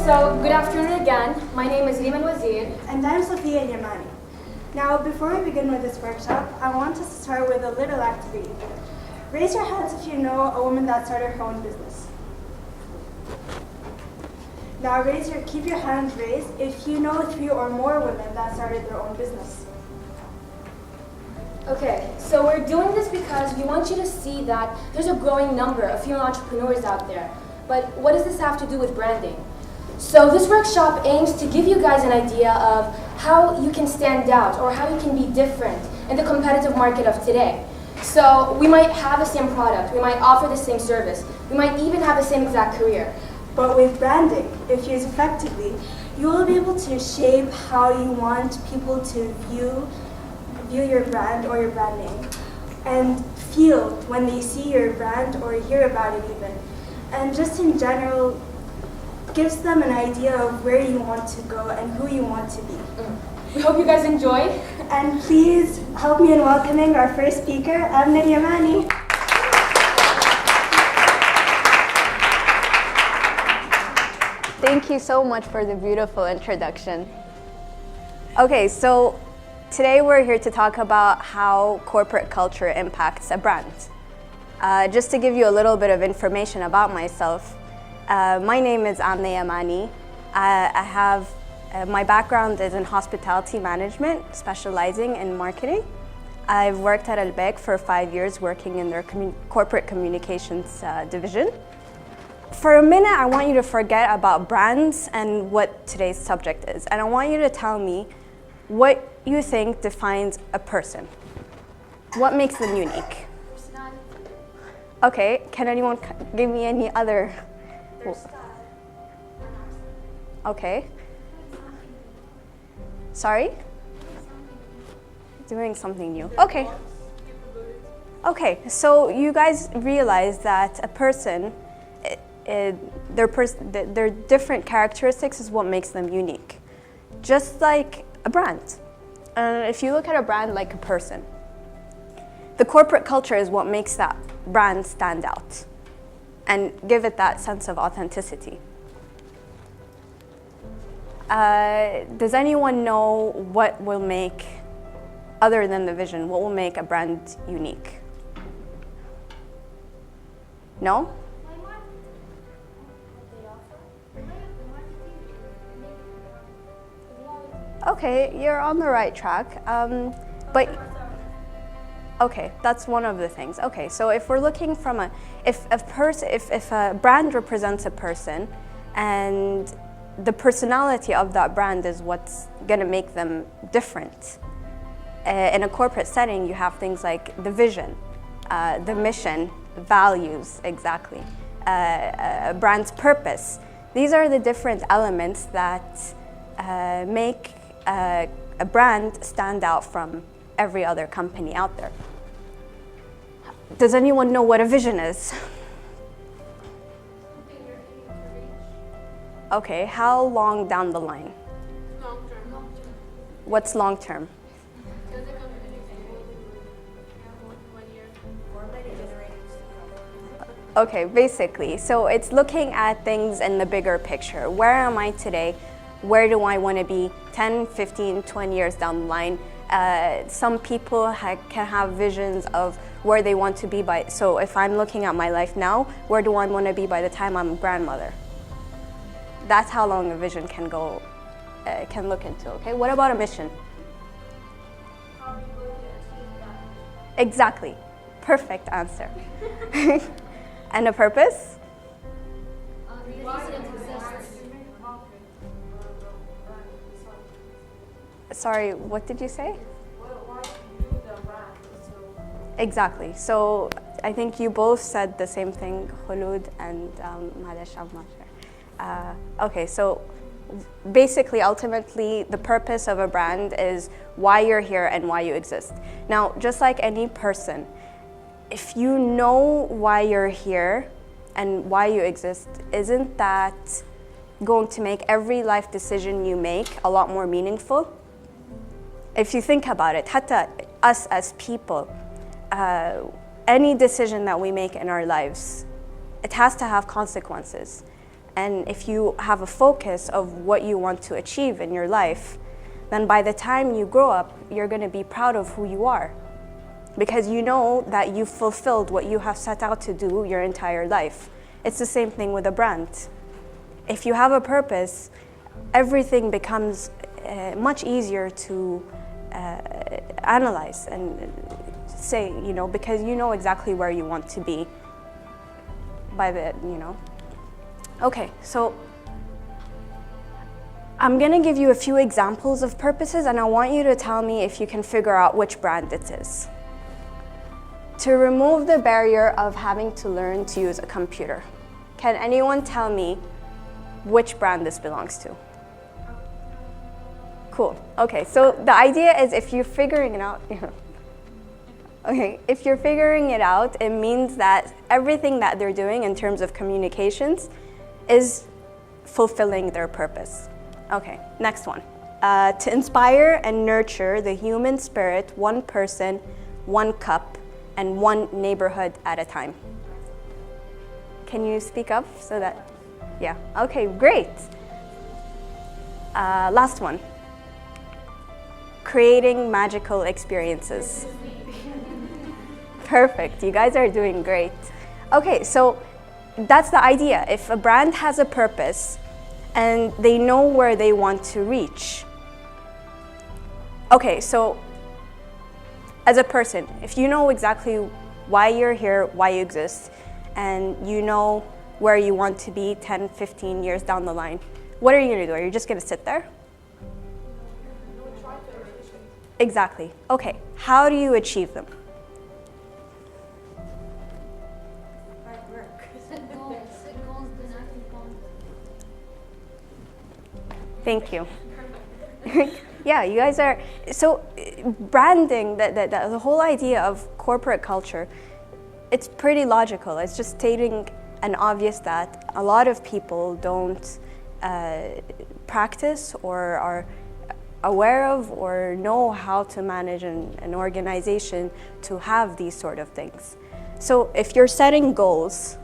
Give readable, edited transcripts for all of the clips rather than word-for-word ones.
So, good afternoon again. My name is Alyamani. And I'm Alyamani. Now, before we begin with this workshop, I want us to start with a little activity. Raise your hands if you know a woman that started her own business. Now, keep your hands raised if you know 3 or more women that started their own business. Okay, so we're doing this because we want you to see that there's a growing number of female entrepreneurs out there. But what does this have to do with branding? So this workshop aims to give you guys an idea of how you can stand out or how you can be different in the competitive market of today. So we might have the same product, we might offer the same service, we might even have the same exact career. But with branding, if used effectively, you will be able to shape how you want people to view your brand or your brand name and feel when they see your brand or hear about it even. And just in general, gives them an idea of where you want to go and who you want to be. We hope you guys enjoy. And please help me in welcoming our first speaker, Amna Alyamani. Thank you so much for the beautiful introduction. Okay, so today we're here to talk about how corporate culture impacts a brand. Just to give you a little bit of information about myself, my name is Amna Alyamani. My background is in hospitality management, specializing in marketing. I've worked at Al-Baik for 5 years, working in their corporate communications division. For a minute, I want you to forget about brands and what today's subject is. And I want you to tell me what you think defines a person. What makes them unique? Personality. Okay, can anyone give me any other? Their style. Okay. Sorry? Doing something new. Okay. Okay, so you guys realize that a person, their different characteristics is what makes them unique. Just like a brand. If you look at a brand like a person, the corporate culture is what makes that brand stand out and give it that sense of authenticity. Does anyone know what will make, other than the vision, what will make a brand unique? No? Okay, you're on the right track. Okay, that's one of the things. Okay, so if we're looking from if a brand represents a person, and the personality of that brand is what's gonna make them different. In a corporate setting, you have things like the vision, the mission, values, exactly, a brand's purpose. These are the different elements that make a brand stand out from every other company out there. Does anyone know what a vision is? Okay, how long down the line? Long term. What's long term? Okay, basically, so it's looking at things in the bigger picture. Where am I today? Where do I want to be 10, 15, 20 years down the line? Some people can have visions of where they want to be by, so if I'm looking at my life now, where do I want to be by the time I'm a grandmother? That's how long a vision can go, can look into, okay? What about a mission? How are you going to achieve that? Exactly, perfect answer. And a purpose? Sorry, what did you say? Exactly. So I think you both said the same thing, Khulud and Malish, I'm not sure. Okay, so basically, ultimately, the purpose of a brand is why you're here and why you exist. Now, just like any person, if you know why you're here and why you exist, isn't that going to make every life decision you make a lot more meaningful? If you think about it, hatta us as people, any decision that we make in our lives, it has to have consequences. and if you have a focus of what you want to achieve in your life, then by the time you grow up, you're going to be proud of who you are. Because you know that you've fulfilled what you have set out to do your entire life. It's the same thing with a brand. If you have a purpose, everything becomes much easier to analyze and say, because you know exactly where you want to be by the. Okay, so I'm gonna give you a few examples of purposes, and I want you to tell me if you can figure out which brand it is. To remove the barrier of having to learn to use a computer, can anyone tell me which brand this belongs to? Cool. Okay, so the idea is if you're figuring it out, if you're figuring it out, it means that everything that they're doing in terms of communications is fulfilling their purpose. Okay, next one. To inspire and nurture the human spirit, one person, one cup, and one neighborhood at a time. Can you speak up so that, yeah, okay, great. Last one. Creating magical experiences. Perfect, you guys are doing great. Okay, so that's the idea. If a brand has a purpose and they know where they want to reach. Okay, so as a person, if you know exactly why you're here, why you exist, and you know where you want to be 10, 15 years down the line, what are you gonna do? Are you just gonna sit there? Exactly. Okay, how do you achieve them? Thank you. Yeah, you guys are, so branding, the whole idea of corporate culture, it's pretty logical. It's just stating an obvious that a lot of people don't practice or are aware of or know how to manage an organization to have these sort of things. So if you're setting goals,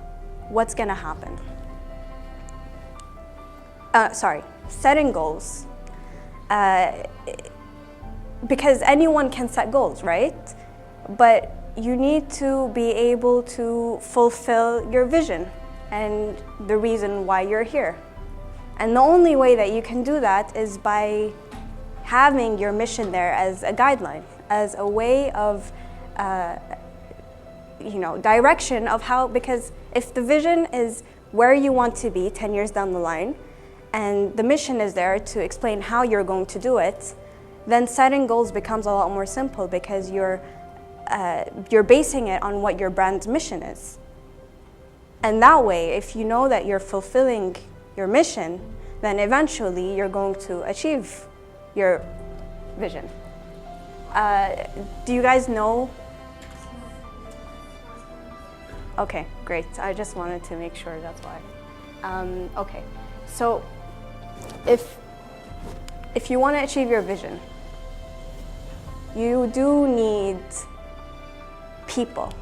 what's gonna happen? Setting goals. Because anyone can set goals, right? But you need to be able to fulfill your vision and the reason why you're here. And the only way that you can do that is by having your mission there as a guideline, as a way of direction of how, because if the vision is where you want to be 10 years down the line, and the mission is there to explain how you're going to do it, then setting goals becomes a lot more simple because you're basing it on what your brand's mission is. And that way, if you know that you're fulfilling your mission, then eventually you're going to achieve your vision. Do you guys know? Okay, great. I just wanted to make sure, that's why. Okay, so if you want to achieve your vision, you do need people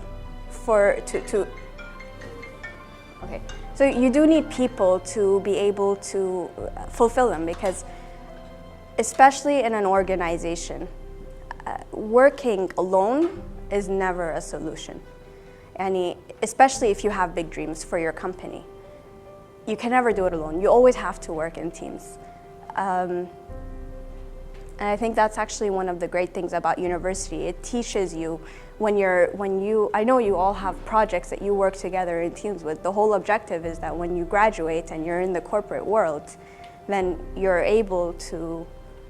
okay, so you do need people to be able to fulfill them, because especially in an organization, working alone is never a solution. And especially if you have big dreams for your company, you can never do it alone. You always have to work in teams. And I think that's actually one of the great things about university. It teaches you I know you all have projects that you work together in teams with. The whole objective is that when you graduate and you're in the corporate world, then you're able to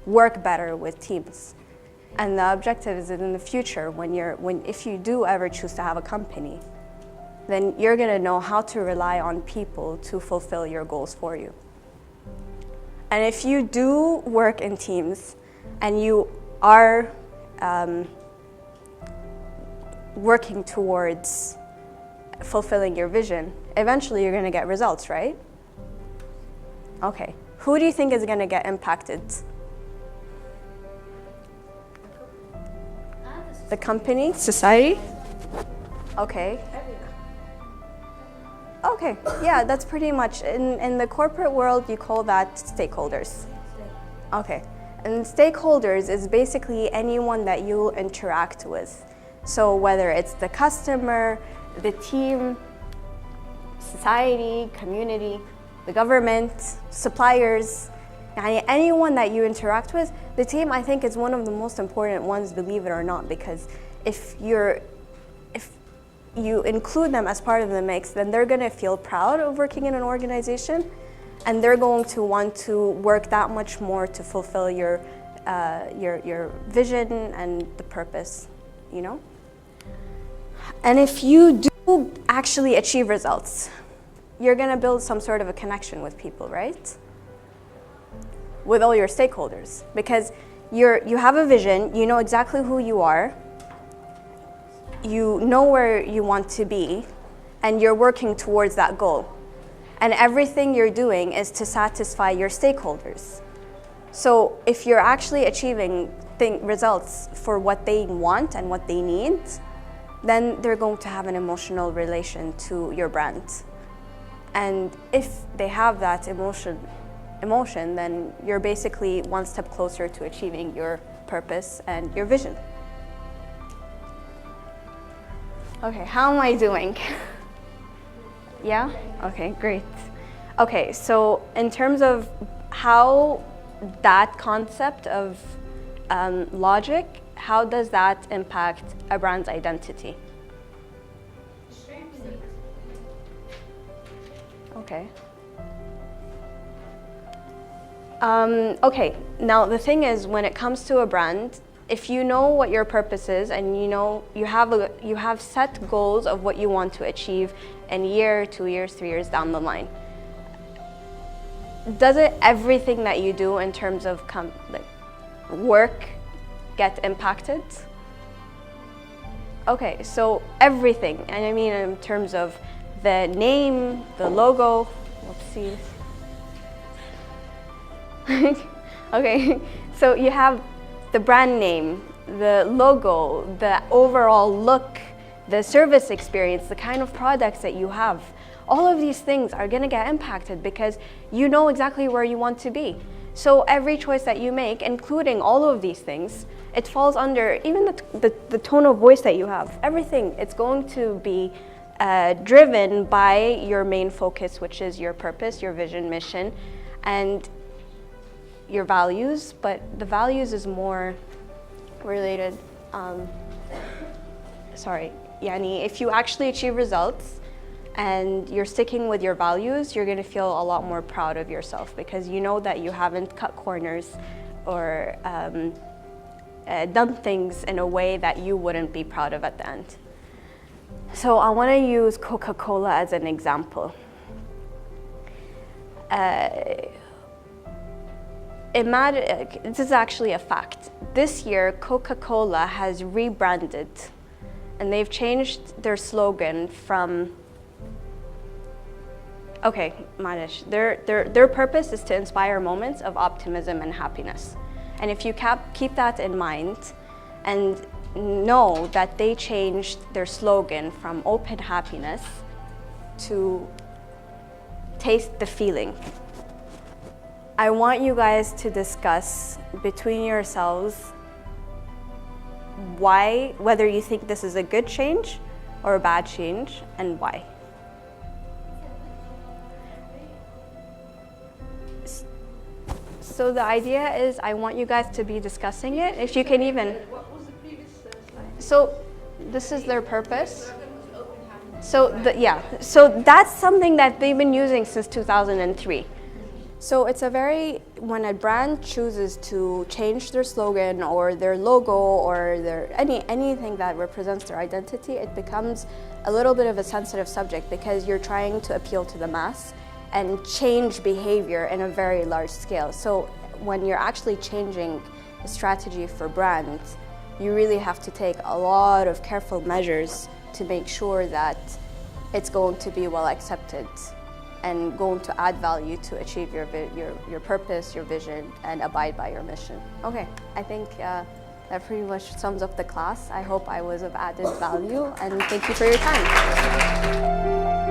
work better with teams. And the objective is that in the future, if you do ever choose to have a company, then you're gonna know how to rely on people to fulfill your goals for you. And if you do work in teams and you are working towards fulfilling your vision, eventually you're gonna get results, right? Okay, who do you think is gonna get impacted? The company, society? Okay. Okay, yeah, that's pretty much, in the corporate world, you call that stakeholders. Okay, and stakeholders is basically anyone that you interact with. So whether it's the customer, the team, society, community, the government, suppliers, anyone that you interact with, the team I think is one of the most important ones, believe it or not, because if you include them as part of the mix, then they're going to feel proud of working in an organization, and they're going to want to work that much more to fulfill your vision and the purpose, you know? And if you do actually achieve results, you're going to build some sort of a connection with people, right? With all your stakeholders, because you have a vision, you know exactly who you are, you know where you want to be, and you're working towards that goal. And everything you're doing is to satisfy your stakeholders. So if you're actually achieving results for what they want and what they need, then they're going to have an emotional relation to your brand. And if they have that emotion, then you're basically one step closer to achieving your purpose and your vision. Okay, how am I doing? Yeah? Okay, great. Okay, so in terms of how that concept of logic, how does that impact a brand's identity? Okay. Okay, now the thing is, when it comes to a brand, if you know what your purpose is and you know you have set goals of what you want to achieve in a year, 2 years, 3 years down the line, does it everything that you do in terms of work get impacted? Okay, so everything, and I mean in terms of the name, the logo, whoopsies. Okay, so you have the brand name, the logo, the overall look, the service experience, the kind of products that you have. All of these things are going to get impacted because you know exactly where you want to be. So every choice that you make, including all of these things, it falls under even the tone of voice that you have. Everything, it's going to be driven by your main focus, which is your purpose, your vision, mission, and your values. But the values is more related, if you actually achieve results and you're sticking with your values, you're going to feel a lot more proud of yourself because you know that you haven't cut corners or done things in a way that you wouldn't be proud of at the end. So I want to use Coca-Cola as an example. This is actually a fact. This year, Coca-Cola has rebranded and they've changed their slogan from, their purpose is to inspire moments of optimism and happiness. And if you keep that in mind and know that they changed their slogan from open happiness to taste the feeling, I want you guys to discuss between yourselves whether you think this is a good change or a bad change and why. So the idea is I want you guys to be discussing it. If you can even. What was the previous slide? So this is their purpose. So that's something that they've been using since 2003. So it's when a brand chooses to change their slogan or their logo or anything that represents their identity, it becomes a little bit of a sensitive subject because you're trying to appeal to the mass and change behavior in a very large scale. So when you're actually changing a strategy for brands, you really have to take a lot of careful measures to make sure that it's going to be well accepted and going to add value to achieve your purpose, your vision, and abide by your mission. Okay, I think that pretty much sums up the class. I hope I was of added value, and thank you for your time.